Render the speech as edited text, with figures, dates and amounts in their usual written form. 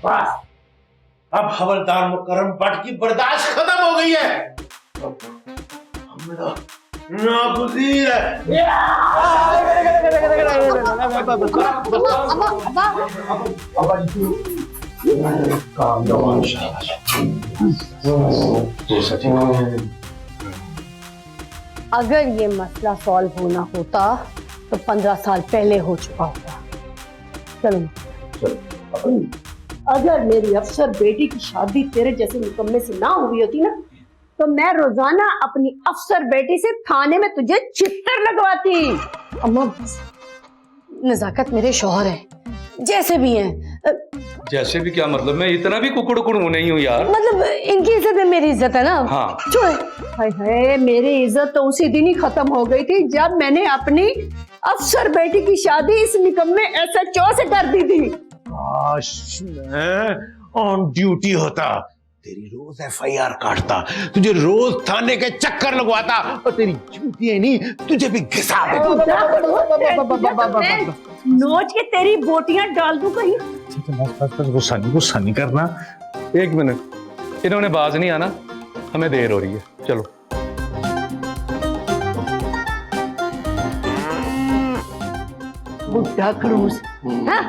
बस अब हवलदार मुकर्रम भट्ट की बर्दाश्त खत्म हो गई है। हम लोग नागुज़ीर है। काम दवान शाबाश। अगर ये मसला सॉल्व होना होता तो 15 साल पहले हो चुका होता। चलो। अगर मेरी अफसर बेटी की शादी तेरे जैसे निकम्मे से ना हुई होती ना, तो मैं रोजाना अपनी अफसर बेटी से थाने में तुझे चित्तर लगवाती। अम्मा, नजाकत मेरे शौहर हैं, जैसे भी हैं। जैसे भी क्या मतलब, मैं इतना भी कुकड़ कुड़ नहीं हूँ यार। मतलब इनकी इज्जत में मेरी इज्जत है ना। हाँ। छोड़। हाय हाय, मेरी इज्जत तो उसी दिन ही खत्म हो गई थी जब मैंने अपनी अफसर बेटी की शादी इस निकम्मे SHO से कर दी थी। काश मैं ऑन ड्यूटी होता, तेरी रोज FIR काटता, तुझे रोज थाने के चक्कर लगवाता और तेरी जूतियां नहीं तुझे भी घिसा देता। नोच के तेरी बोटियां डाल दूं कहीं। बस गुस्सा नहीं करना। एक मिनट, इन्होंने बाज नहीं आना, हमें देर हो रही है, चलो। बुढ़ा खड़ूस। हाँ?